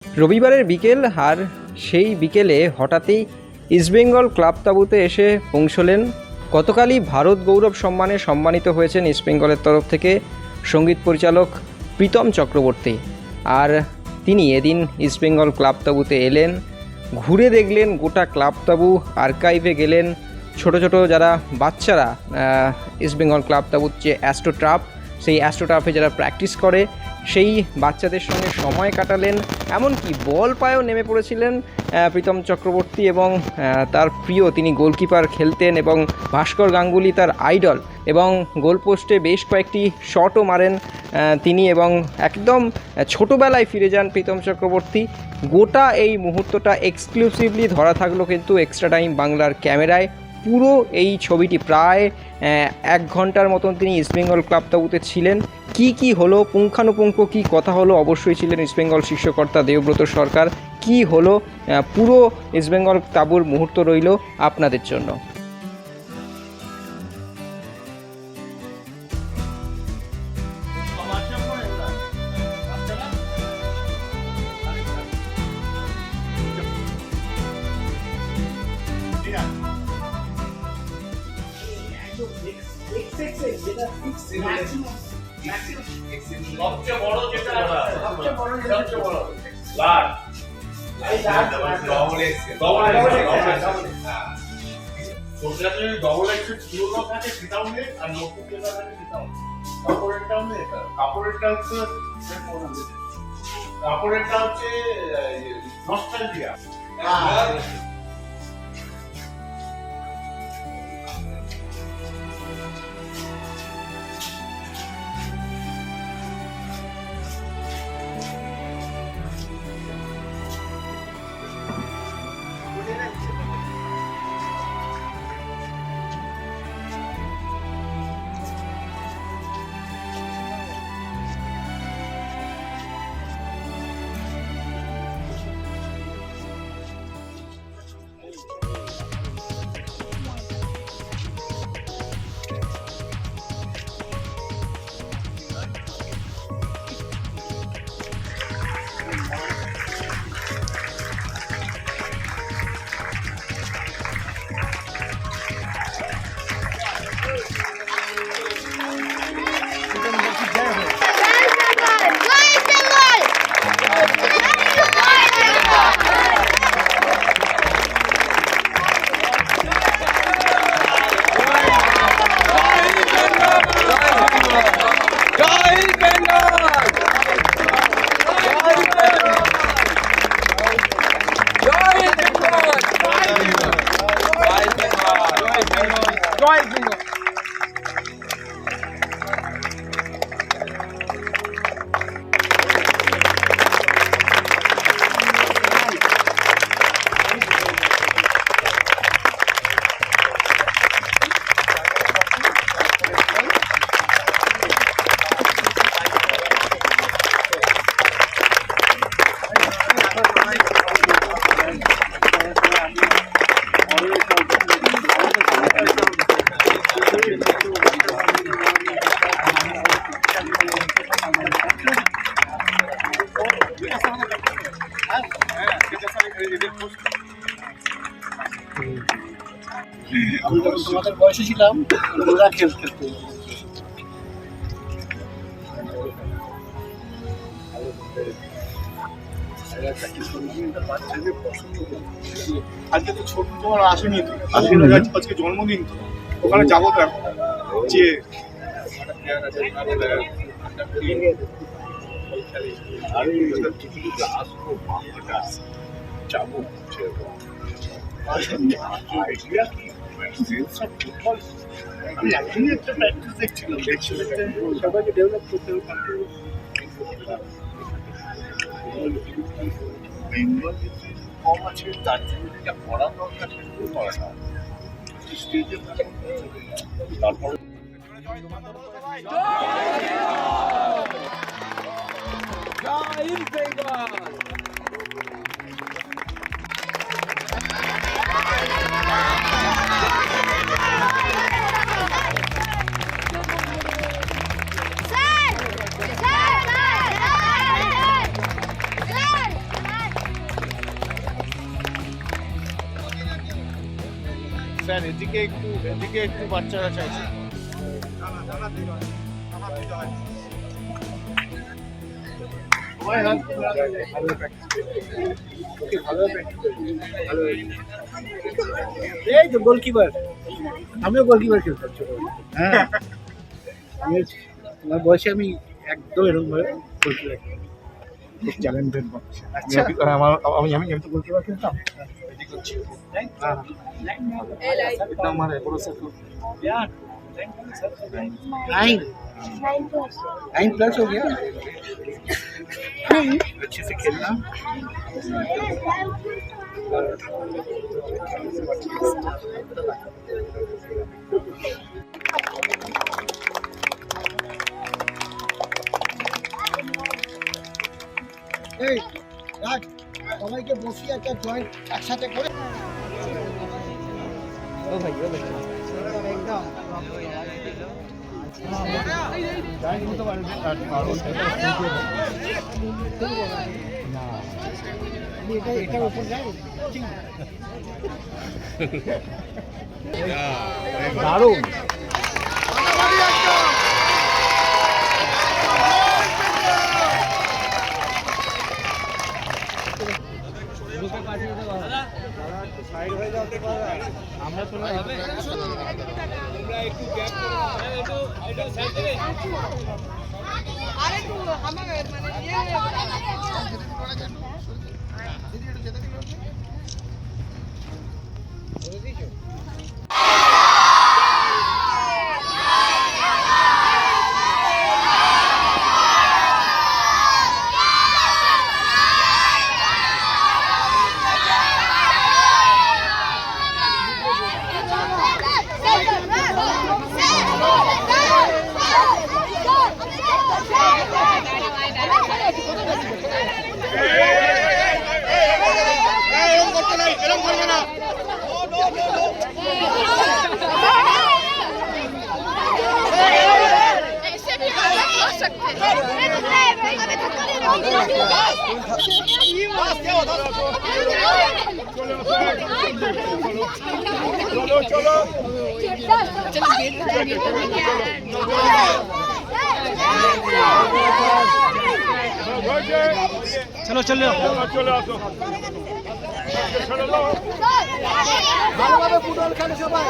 রবিবারের বিকেল, আর সেই বিকেলে হঠাৎই ইস্টবেঙ্গল ক্লাব তাঁবুতে এসে পৌঁছলেন। গতকালই ভারত গৌরব সম্মানে সম্মানিত হয়েছেন ইস্টবেঙ্গলের তরফ থেকে সঙ্গীত পরিচালক প্রীতম চক্রবর্তী। আর তিনি এদিন ইস্টবেঙ্গল ক্লাব তাঁবুতে এলেন, ঘুরে দেখলেন গোটা ক্লাব তাঁবু, আর্কাইভে গেলেন। ছোট ছোট যারা বাচ্চারা ইস্টবেঙ্গল ক্লাব তাঁবুর যে অ্যাস্ট্রোটার্ফ, সেই অ্যাস্ট্রোটার্ফে যারা প্র্যাকটিস করে, সেই বাচ্চাদের সঙ্গে সময় কাটালেন। এমনকি বল পায়েও নেমে পড়েছিলেন প্রীতম চক্রবর্তী, এবং তার প্রিয় তিনি গোলকিপার খেলতেন এবং ভাস্কর গাঙ্গুলি তার আইডল, এবং গোলপোস্টে বেশ কয়েকটি শটও মারেন তিনি, এবং একদম ছোটোবেলায় ফিরে যান প্রীতম চক্রবর্তী। গোটা এই মুহূর্তটা এক্সক্লুসিভলি ধরা থাকলো কিন্তু এক্সট্রা টাইম বাংলার ক্যামেরায়। পুরো এই ছবিটি প্রায় 1 ঘন্টার মতন তিনি ইস্টবেঙ্গল ক্লাব তাঁবুতে ছিলেন। কি হলো, পুঙ্খানুপুঙ্খ কি কথা হলো, অবশ্যই ছিলেন ইস্টবেঙ্গল শীর্ষকর্তা দেবব্রত সরকার। কি হলো পুরো ইস্টবেঙ্গল তাঁবুর মুহূর্ত রইল আপনাদের জন্য। সবচেয়ে বড় যেটা সবচেয়ে বড় লাট ডবল এক্সেল ওটাতে ডবল এক্সেল ছিল না, থাকে ফিটাউনে আর নোটবুক যেটা থাকে ফিটাউনে। কাপড়েরটা হচ্ছে এটা, কাপড়েরটা হচ্ছে কাপড়েরটা হচ্ছে নস্টালজিয়া। আমি যখন তোমাদের বয়সে ছিলাম ওরা খেলতে আজকে তো ছোট তোমার আসেনি, তো আজকে জন্মদিন, তো ওখানে যাবো তো এখন যে যাবো আমি একদিনই একটা প্র্যাকটিস দেখছিলাম, সবাইকে ডেভেলপ করতে হবে। বেঙ্গল কম আছে, তার জন্য যেটা করা দরকার সেগুলো করে না স্টেজে। তারপরে স্যার এদিকে একটু বাচ্চারা চাইছে। এই তো গোলকিপার, আমিও গোলকিপার খেলতাম ছোটবেলায়। হ্যাঁ, তোমার বয়সে আমি একদম এরকম ভাবে গোলকিপার খুব ট্যালেন্টেড মানুষ। আচ্ছা, আমি তো গোলকিপার খেলতাম। আমার नाइन प्लस हो गया। अच्छे से खेलना। এই রাজ, সবাইকে বসিয়ে একটা জয়েন্ট একসাথে করে একদম এটার উপর যায় দারুণ। আমরা তো चलो चलो चलो ভালোভাবে ফুটবল খেলে সবাই।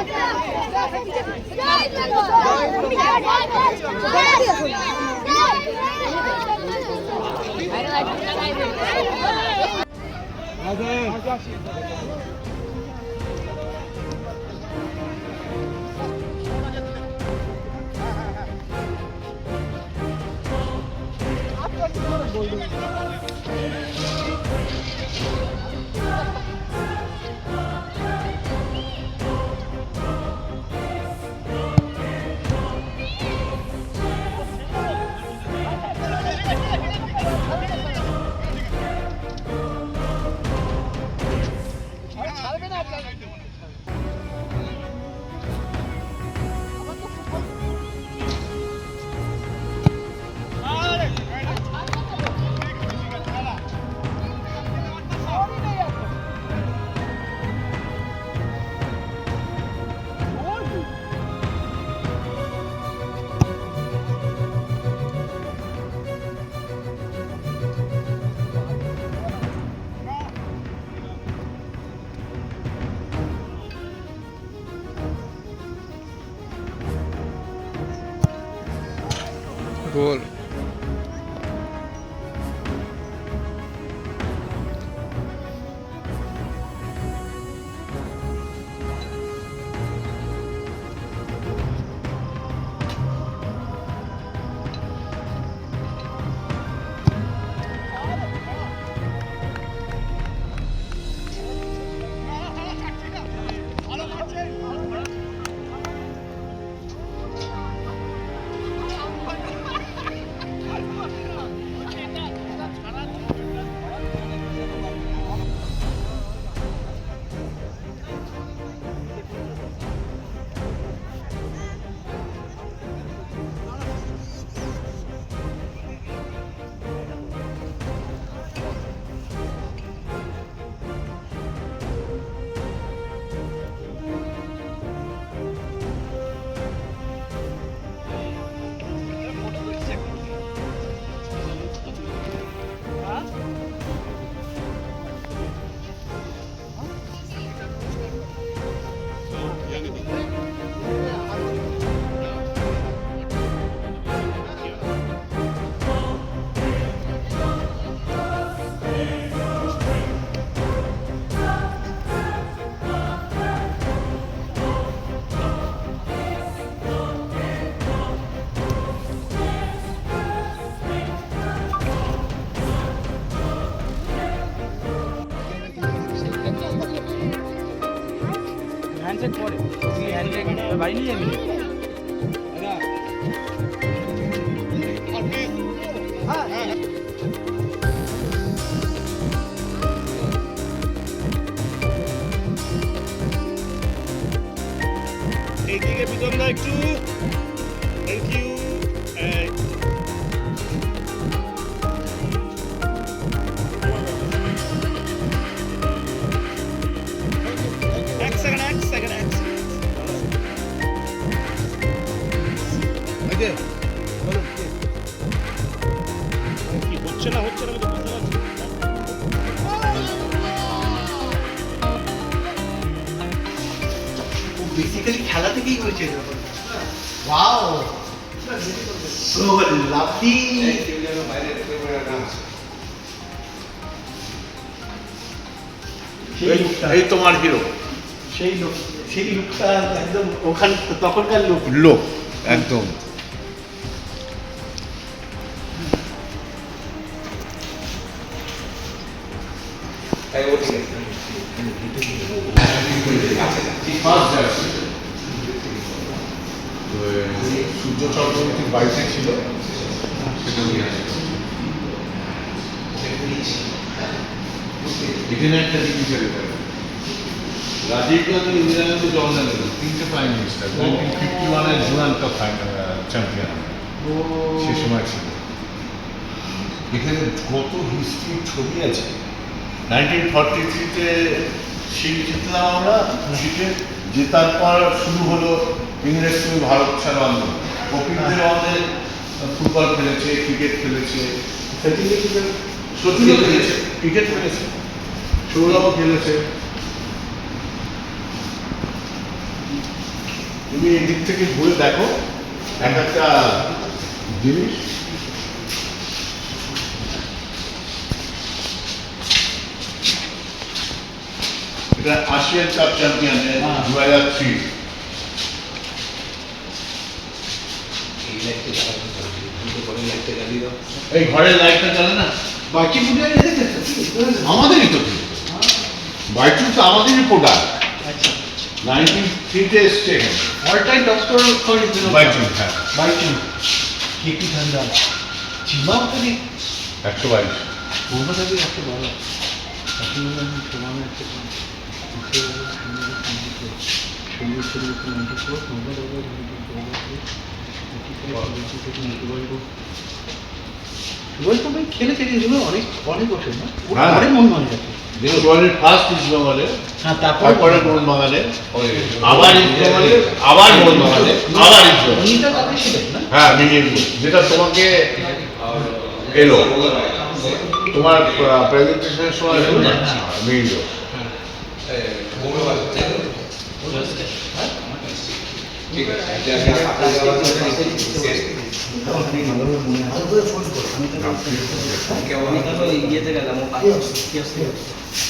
গোল। চেক করে তুই হ্যান্ড চেক বাড়ি নিয়ে যাবি এইদিকে বিজন দা একটু থ্যাংক ইউ এক সেকেন্ড কি হচ্ছে না আমি তো বুঝতে পারছি বেসিক্যালি খেলা থেকেই হয়েছে যখন ওয়াও সো লাভলি এই তোমার হিরো সেই লুকটা একদম ওখান তখনকার লুক লোক একদম সূর্য চক্রবর্তীর বাড়িতে ছিল সেটা নিয়ে আসে এখানে একটা জিনিস রাজীব গান্ধী ইন্দিরা গান্ধী জওয়াহরলাল নেহরু তিনটে প্রাইম মিনিস্টার 1951-এর চূড়ান্ত চ্যাম্পিয়ন সে সময় ছিল এখানে কত হিস্ট্রি ছবি আছে 1943-তে সিট জিতলাম আমরা সিটে জেতার পর শুরু হলো ইংরেজ সঙ্গে ভারত ছাড়ো আন্দোলন কপিল দেব আমাদের ফুটবল খেলেছে ক্রিকেট খেলেছে সচিনও খেলেছে ক্রিকেট খেলেছে সৌরভও খেলেছে তুমি এদিক থেকে ঘুরে দেখো এক একটা জিনিস এটা এশিয়ান কাপ চ্যাম্পিয়ন 2003 এই ঘরের লাইটটা জ্বলে না বাকি ফুটে আমাদেরই তো বাইচু তো আমাদেরই প্রোডাক্ট 93-তে এসছে all time top scorer for Baichung হ্যাঁ বাইচু কেপি ঠান্ডা চিমা করি 122 মোহাম্মদ এত ভালো এখন আমি সমানে একটা খেলে থেকে এগুলো অনেক অনেক বছর না অনেক মন মানে আছে ফার্স্ট ইস্ট বেঙ্গলে হ্যাঁ তারপরে মোহন বাগানে আবার ইস্ট বেঙ্গলে আবার মোহন বাগানে আবার ইস্ট বেঙ্গলে উনিটা তাতে ছিলেন না হ্যাঁ মিনিট যেটা তোমাকে এলো তোমার প্রেজেন্টেশনের সময় এলো না মিনিট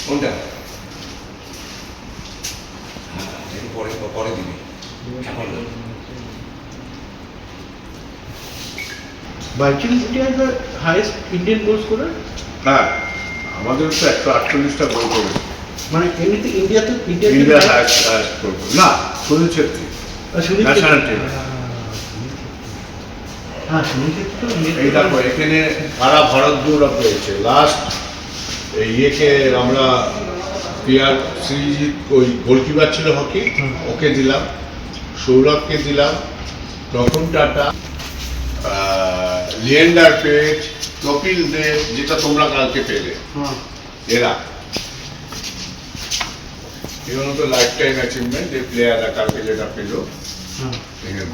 কোনটা পরে দিবি Virtually India is the highest Indian goal scorer. হ্যাঁ আমাদের তো 148টা গোল করেছে মানে এমনিতে ইন্ডিয়াতে ইন্ডিয়া হায়েস্ট গোল না সুনীল ছেত্রী ন্যাশনাল টিম হ্যাঁ সুনীল ছেত্রী এই দেখো এখানে সারা ভারত গৌরব পেয়েছে লাস্ট ইয়েকে আমরা প্লেয়ার সিরিজিৎ ওই গোলকিপার ছিল হকি ওকে দিলাম সৌরভকে দিলাম রতন টাটা লিয়েন্ডার পেজ কপিল দেব যেটা তোমরা কালকে পেলে এরা এগুলো তো লাইফ টাইম অ্যাচিভমেন্ট যে প্লেয়াররা কালকে যেটা পেল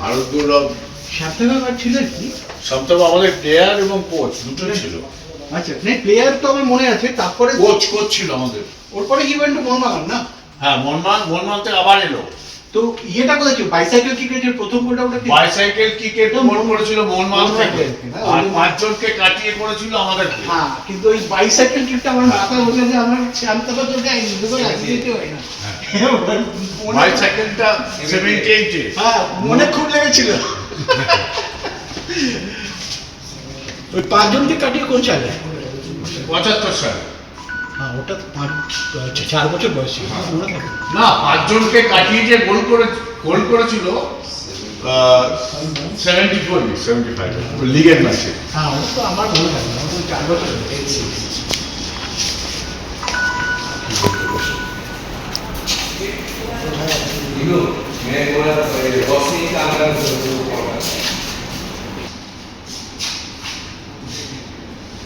ভারত গৌরব সাপ্তাহিক ছিল কি সপ্তাহ আমাদের প্লেয়ার এবং কোচ দুটো ছিল আচ্ছা মানে প্লেয়ার তো আমার মনে আছে তারপরে কোচ ছিল আমাদের ওর পরে ইভেন্ট মোহনবাগান না হ্যাঁ মোহনবাগান থেকে আবার এলো তো ইয়েটা কোথায় ছিল বাইসাইকেল ক্রিকেটের প্রথম গোলটা ওটা কি বাইসাইকেল ক্রিকেট মন করেছিল মোহনবাগান থেকে আর পাঁচজনকে কাটিয়ে করেছিল আমাদের হ্যাঁ কিন্তু ওই বাইসাইকেল ট্রিপটা আমার মাথায় বসে যে আমার শান্তবা চোখে দুটো অ্যাক্সিডেন্ট হয় না বাইসাইকেলটা 78 হ্যাঁ মনে খুব লেগেছিল ওই পাঁচজনকে কাটিয়ে কোন সালে 75 সাল হ্যাঁ ওটা তো 4 বছর বয়স ছিল মনে থাকে না, 5 জনকে কাটিয়ে যে গোল করেছিল 75 লিগের ম্যাচে। হ্যাঁ ওটা তো আমার মনে থাকে আমার তো 4 বছর হয়েছে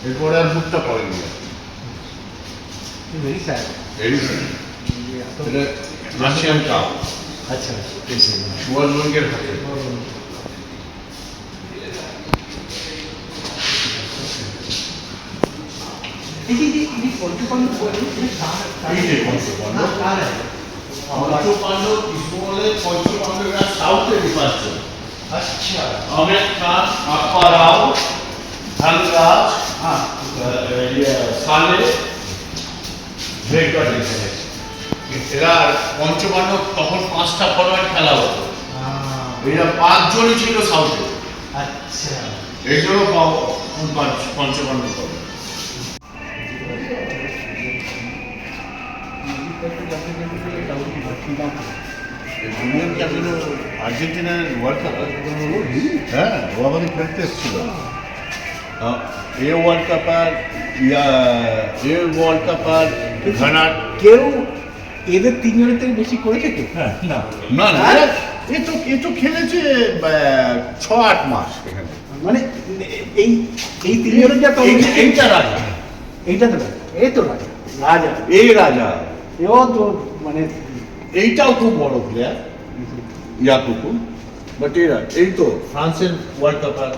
এরপরে আর বুটটা পড়েনি। ভেরি স্যাড এটা রাশিয়ান কাপ, আচ্ছা সুভাষ ব্যাংকের হাতে। এই যে পঞ্চপাণ্ডব বলেন এই যে পঞ্চপাণ্ডব, পঞ্চপাণ্ডব ইসমলের পঞ্চপাণ্ডবরা সাউথে ডিপার্চার। আচ্ছা আহমেদ খান, আপ্পা রাও, ধনরাজ, সালে, ভেঙ্কট এরা পঞ্চপাণ্ডব তখন 5টা ফরওয়ার্ড খেলা হতো। এরা 5 জনই ছিল সাউথে, আচ্ছা এই জন্য পঞ্চপাণ্ডব হবে। ইন্ডিয়ান ক্যাপ্টেন আর্জেন্টিনার ওয়ার্ল্ড কাপ, হ্যাঁ ও আমাদের খেলতে এসেছিল। এ ওয়ার্ল্ড কাপ আর ঘানার। কেউ এদের 3 জনের থেকে বেশি করেছে কেউ হ্যাঁ না না এ তো খেলেছে 6-8 মাস এখানে। মানে এই 3 জনের যা তো এইটা রাজা, এইটা তো রাজা, এই তো রাজা রাজা এই রাজা, এও তো মানে এইটাও খুব বড় প্লেয়ার ইয়াকুকু, বাট এরা এই তো ফ্রান্সের ওয়ার্ল্ড কাপ আর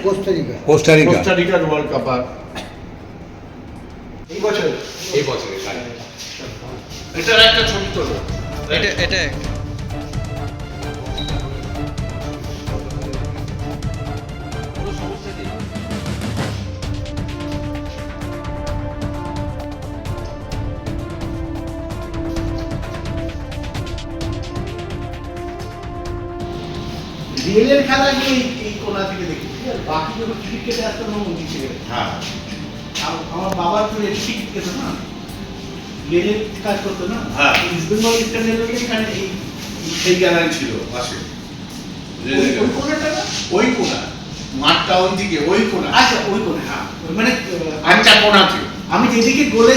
কোস্টারিকার ওয়ার্ল্ড কাপ আর এই বছর এই বছরের কাজ। এটার একটা ছবি তোলো। এটা রিয়েলের খেলা গিয়ে এই কোনা থেকে দেখি আর বাকি যখন টিকিট কেটে আসতো তখন নিচে হ্যাঁ, আমার বাবার তো টিকিট কেটে না রেলের কাজ করতো না হ্যাঁ। ইস্ট বেঙ্গল ইস্টার্ন রেলওয়ে এখানে এই সেই গ্যালারি ছিল পাশে। ওই কোনাটা না ওই কোনা, মাঠ টাউন দিকে ওই কোনা, আচ্ছা ওই কোনা হ্যাঁ ওই মানে আচ্ছা কোনাতে। আমি যেদিকে গোলে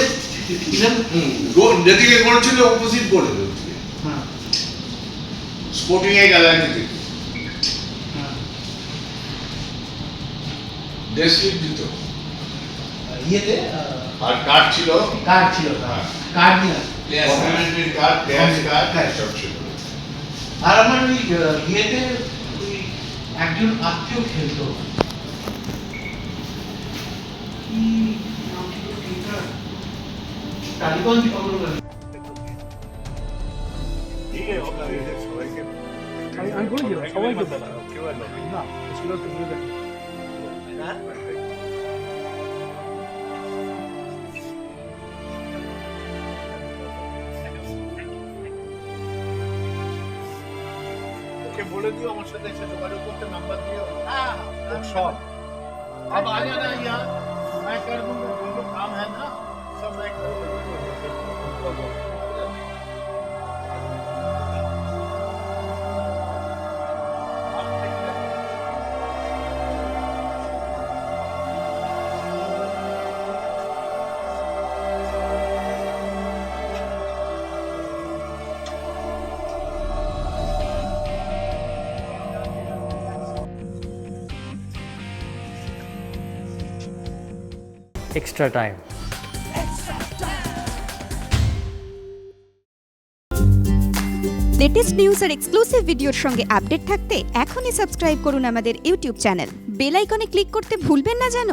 ছিলাম যেদিকে গোল ছিল অপোজিট গোলে হ্যাঁ স্পোর্টিং এর গ্যালারিতে হ্যাঁ দেশ লিগ দিত। ইয়েতে আর কার্ড ছিল, কার্ড ছিল কার্ড নিয়ে কমিউনিটির কার্ড, ড্যাশ কার্ড, হ্যাঁ। সব ছিল। আর আমার ওই ইয়েতে ওই একজন আত্মীয় খেলতো কি নাম ছিল এটা? টালিগঞ্জ কমলগঞ্জ আমি বলেছিলাম সবাইকে না ছিল তো बोले दियो আমার সাথে এসে যোগাযোগ করতে, নাম্বার দিও। हाँ सर अब आ जाना यहाँ, मैं कर दूंगा, जो जो काम है ना सब मैं कर दूंगा। extra time. লেটেস্ট নিউজ আর এক্সক্লুসিভ ভিডিওর সঙ্গে আপডেট থাকতে এখনই সাবস্ক্রাইব করুন আমাদের ইউটিউব চ্যানেল। বেল আইকনে ক্লিক করতে ভুলবেন না যেন।